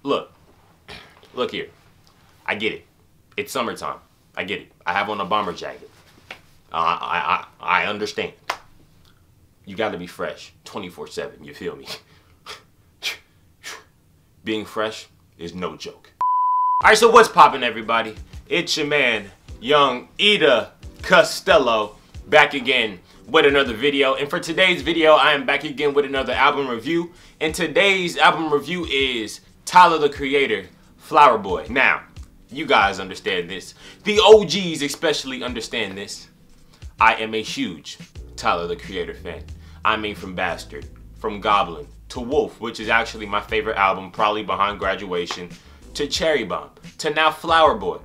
Look here. I get it. It's summertime. I get it. I have on a bomber jacket. I understand. You got to be fresh 24/7. You feel me? Being fresh is no joke. All right, so what's poppin', everybody? It's your man, Young Ida Costello, back again with another video. And for today's video, I am back again with another album review. And today's album review is Tyler, the Creator, Flower Boy. Now, you guys understand this. The OGs especially understand this. I am a huge Tyler, the Creator fan. I mean, from Bastard, from Goblin, to Wolf, which is actually my favorite album, probably behind Graduation, to Cherry Bomb, to now Flower Boy.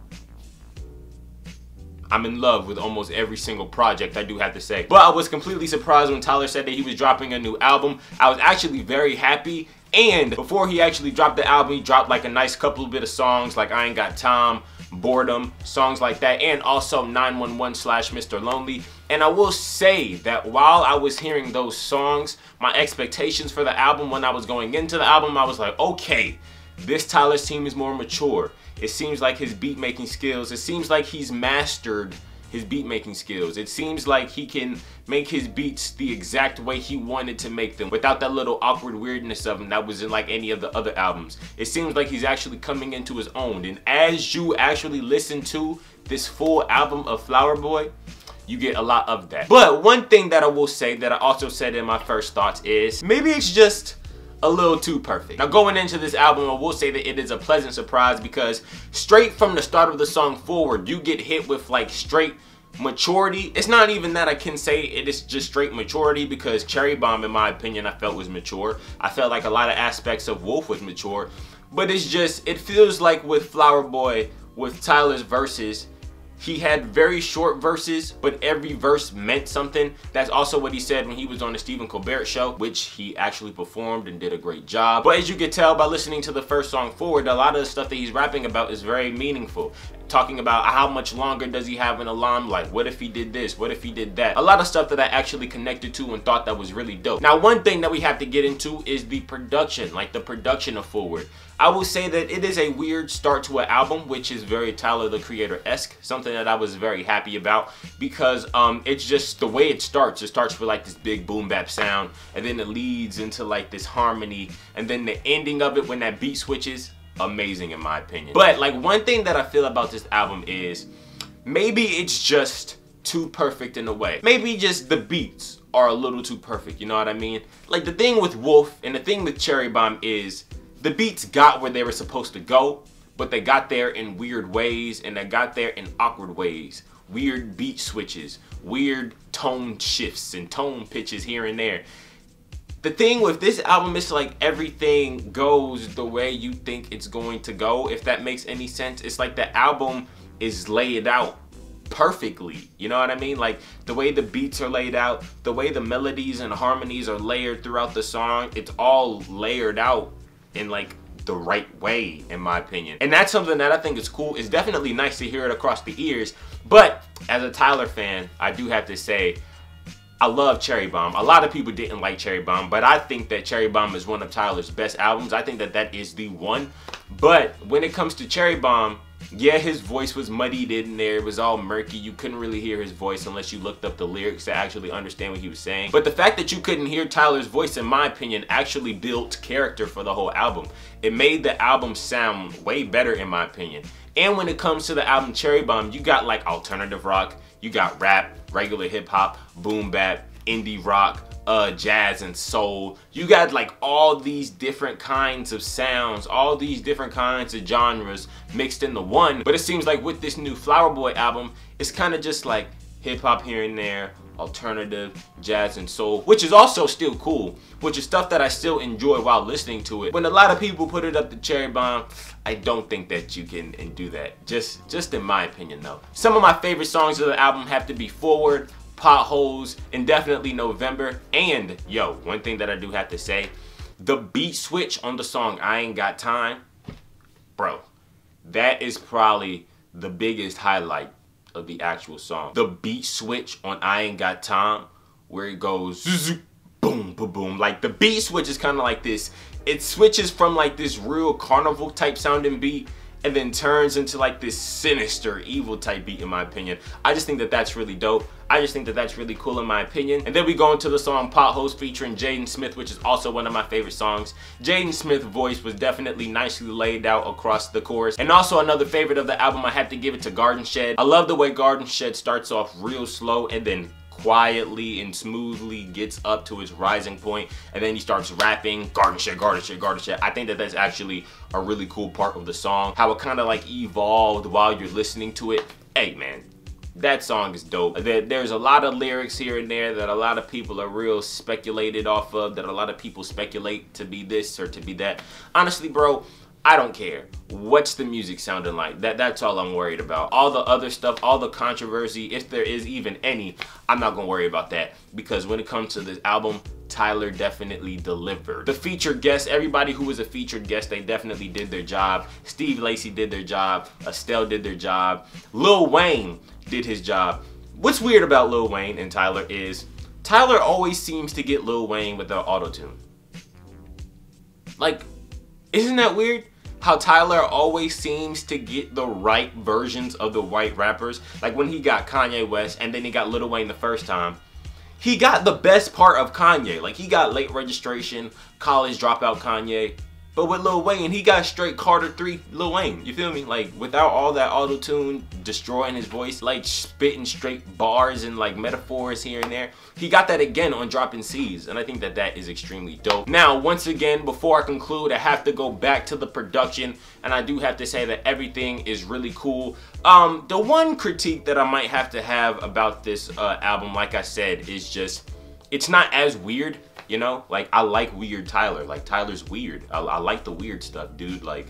I'm in love with almost every single project, I do have to say. But I was completely surprised when Tyler said that he was dropping a new album. I was actually very happy. And before he actually dropped the album, he dropped like a nice couple of of songs like I Ain't Got Time, Boredom, songs like that, and also 911/Mr. Lonely. And I will say that while I was hearing those songs, my expectations for the album when I was going into the album, I was like, okay, this Tyler's team is more mature. It seems like his beat making skills, it seems like he's mastered his beat making skills. It seems like he can make his beats the exact way he wanted to make them without that little awkward weirdness of him that was in like any of the other albums. It seems like he's actually coming into his own. And as you actually listen to this full album of Flower Boy, you get a lot of that. But one thing that I will say that I also said in my first thoughts is maybe it's just a little too perfect. Now going into this album, I will say that it is a pleasant surprise because straight from the start of the song forward, you get hit with like straight maturity. It's not even that I can say it is just straight maturity, because Cherry Bomb, in my opinion, I felt was mature. I felt like a lot of aspects of Wolf was mature, but it's just, it feels like with Flower Boy, with Tyler's verses, he had very short verses, but every verse meant something. That's also what he said when he was on the Stephen Colbert Show, which he actually performed and did a great job. But as you can tell by listening to the first song forward, a lot of the stuff that he's rapping about is very meaningful. Talking about how much longer does he have in the limelight? What if he did this? What if he did that? A lot of stuff that I actually connected to and thought that was really dope. Now, one thing that we have to get into is the production, like the production of Forward. I will say that it is a weird start to an album, which is very Tyler, the Creator-esque. Something that I was very happy about because it's just the way it starts. It starts with like this big boom bap sound, and then it leads into like this harmony, and then the ending of it when that beat switches, amazing in my opinion. But like one thing that I feel about this album is maybe it's just too perfect in a way. Maybe just the beats are a little too perfect, you know what I mean? Like the thing with Wolf and the thing with Cherry Bomb is the beats got where they were supposed to go, but they got there in weird ways, and they got there in awkward ways. Weird beat switches, weird tone shifts and tone pitches here and there. The thing with this album is like everything goes the way you think it's going to go, if that makes any sense. It's like the album is laid out perfectly, you know what I mean? Like the way the beats are laid out, the way the melodies and harmonies are layered throughout the song, it's all layered out in like the right way, in my opinion. And that's something that I think is cool. It's definitely nice to hear it across the ears. But as a Tyler fan, I do have to say, I love Cherry Bomb. A lot of people didn't like Cherry Bomb, but I think that Cherry Bomb is one of Tyler's best albums. I think that that is the one. But when it comes to Cherry Bomb, yeah, his voice was muddied in there. It was all murky. You couldn't really hear his voice unless you looked up the lyrics to actually understand what he was saying. But the fact that you couldn't hear Tyler's voice, in my opinion, actually built character for the whole album. It made the album sound way better, in my opinion. And when it comes to the album Cherry Bomb, you got like alternative rock, you got rap, regular hip hop, boom bap, indie rock, jazz and soul. You got like all these different kinds of sounds, all these different kinds of genres mixed into one. But it seems like with this new Flower Boy album, it's kind of just like hip hop here and there, alternative, jazz and soul, which is also still cool, which is stuff that I still enjoy while listening to it. When a lot of people put it up to Cherry Bomb, I don't think that you can do that. Just in my opinion though. Some of my favorite songs of the album have to be Forward, Potholes, and definitely November. And yo, one thing that I do have to say, the beat switch on the song I Ain't Got Time, bro, that is probably the biggest highlight of the actual song. The beat switch on I Ain't Got Time, where it goes boom, boom, boom. Like the beat switch is kind of like this. It switches from like this real carnival type sounding beat and then turns into like this sinister, evil type beat, in my opinion. I just think that that's really dope. I just think that that's really cool in my opinion. And then we go into the song Potholes featuring Jaden Smith, which is also one of my favorite songs. Jaden Smith's voice was definitely nicely laid out across the chorus. And also another favorite of the album, I have to give it to Garden Shed. I love the way Garden Shed starts off real slow and then quietly and smoothly gets up to his rising point, and then he starts rapping Garden Shed, Garden Shed, Garden Shed. I think that that's actually a really cool part of the song, how it kind of like evolved while you're listening to it. Hey man, that song is dope. There's a lot of lyrics here and there that a lot of people are real speculated off of, that a lot of people speculate to be this or to be that. Honestly, bro, I don't care. What's the music sounding like? That's all I'm worried about. All the other stuff, all the controversy, if there is even any, I'm not gonna worry about that, because when it comes to this album, Tyler definitely delivered. The featured guests, everybody who was a featured guest, they definitely did their job. Steve Lacy did their job. Estelle did their job. Lil Wayne did his job. What's weird about Lil Wayne and Tyler is Tyler always seems to get Lil Wayne without auto-tune. Like, isn't that weird? How Tyler always seems to get the right versions of the white rappers. Like when he got Kanye West and then he got Lil Wayne the first time, he got the best part of Kanye. Like he got Late Registration, College Dropout Kanye. But with Lil Wayne, he got straight Carter 3 Lil Wayne. You feel me? Like without all that auto-tune destroying his voice, like spitting straight bars and like metaphors here and there. He got that again on Dropping C's, and I think that that is extremely dope. Now, once again, before I conclude, I have to go back to the production, and I do have to say that everything is really cool. The one critique that I might have to have about this album, like I said, is just, it's not as weird. You know, like I like weird Tyler. Like Tyler's weird. I like the weird stuff, dude. Like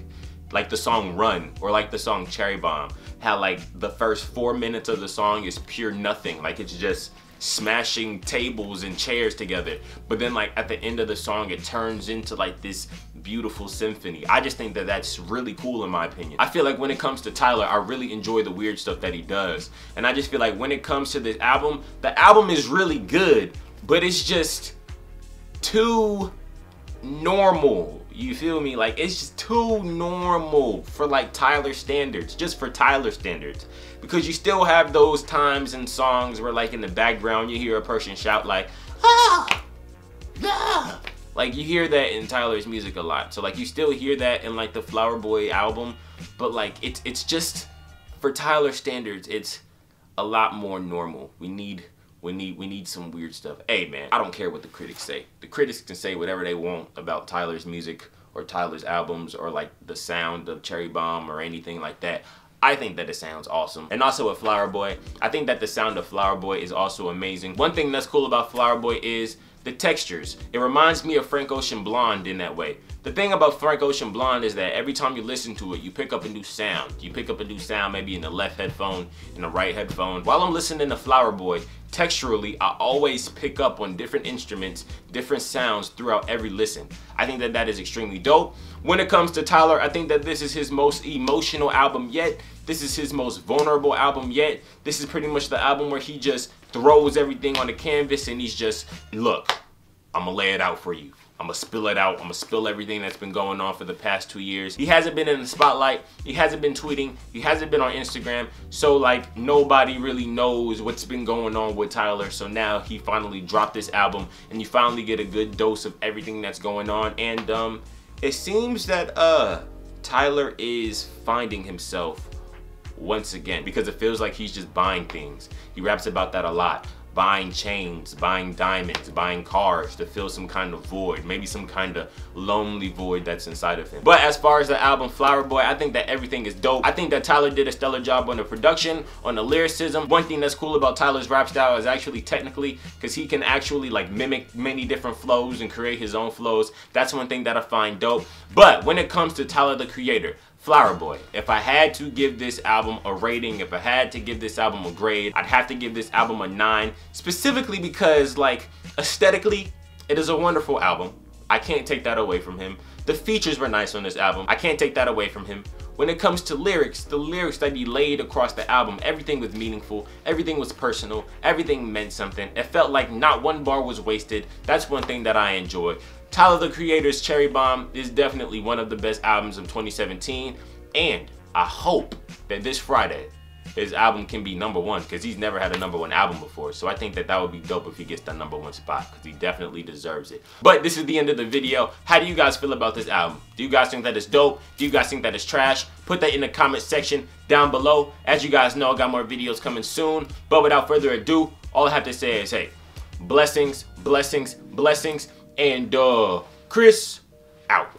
the song Run, or like the song Cherry Bomb. How like the first 4 minutes of the song is pure nothing. Like it's just smashing tables and chairs together. But then like at the end of the song, it turns into like this beautiful symphony. I just think that that's really cool in my opinion. I feel like when it comes to Tyler, I really enjoy the weird stuff that he does. And I just feel like when it comes to this album, the album is really good, but it's just too normal. You feel me? Like it's just too normal for like Tyler standards, just for Tyler standards. Because you still have those times in songs where like in the background you hear a person shout like, ah, ah. Like you hear that in Tyler's music a lot. So like you still hear that in like the Flower Boy album, but like it's just, for Tyler standards, it's a lot more normal. We need some weird stuff. Hey man, I don't care what the critics say. The critics can say whatever they want about Tyler's music or Tyler's albums or like the sound of Cherry Bomb or anything like that. I think that it sounds awesome. And also with Flower Boy, I think that the sound of Flower Boy is also amazing. One thing that's cool about Flower Boy is the textures. It reminds me of Frank Ocean Blonde in that way. The thing about Frank Ocean Blonde is that every time you listen to it, you pick up a new sound. You pick up a new sound maybe in the left headphone, in the right headphone. While I'm listening to Flower Boy, texturally, I always pick up on different instruments, different sounds throughout every listen. I think that that is extremely dope. When it comes to Tyler, I think that this is his most emotional album yet. This is his most vulnerable album yet. This is pretty much the album where he just throws everything on the canvas and he's just, look, I'm gonna lay it out for you. I'm gonna spill it out. I'm gonna spill everything that's been going on for the past 2 years. He hasn't been in the spotlight. He hasn't been tweeting. He hasn't been on Instagram. So like nobody really knows what's been going on with Tyler. So now he finally dropped this album and you finally get a good dose of everything that's going on. And it seems that Tyler is finding himself once again, because it feels like he's just buying things. He raps about that a lot. Buying chains, buying diamonds, buying cars to fill some kind of void, maybe some kind of lonely void that's inside of him. But as far as the album Flower Boy, I think that everything is dope. I think that Tyler did a stellar job on the production, on the lyricism. One thing that's cool about Tyler's rap style is actually technically, because he can actually like mimic many different flows and create his own flows. That's one thing that I find dope. But when it comes to Tyler the Creator, Flower Boy, if I had to give this album a rating, if I had to give this album a grade, I'd have to give this album a 9, specifically because like aesthetically, it is a wonderful album. I can't take that away from him. The features were nice on this album. I can't take that away from him. when it comes to lyrics, the lyrics that he laid across the album, everything was meaningful, everything was personal, everything meant something. It felt like not one bar was wasted. That's one thing that I enjoy. Tyler, the Creator's Cherry Bomb is definitely one of the best albums of 2017, and I hope that this Friday his album can be #1, because he's never had a #1 album before. So I think that that would be dope if he gets the #1 spot, because he definitely deserves it. But this is the end of the video. How do you guys feel about this album? Do you guys think that it's dope? Do you guys think that it's trash? Put that in the comment section down below. As you guys know, I got more videos coming soon. But without further ado, all I have to say is, hey, blessings, blessings, blessings, and Chris out.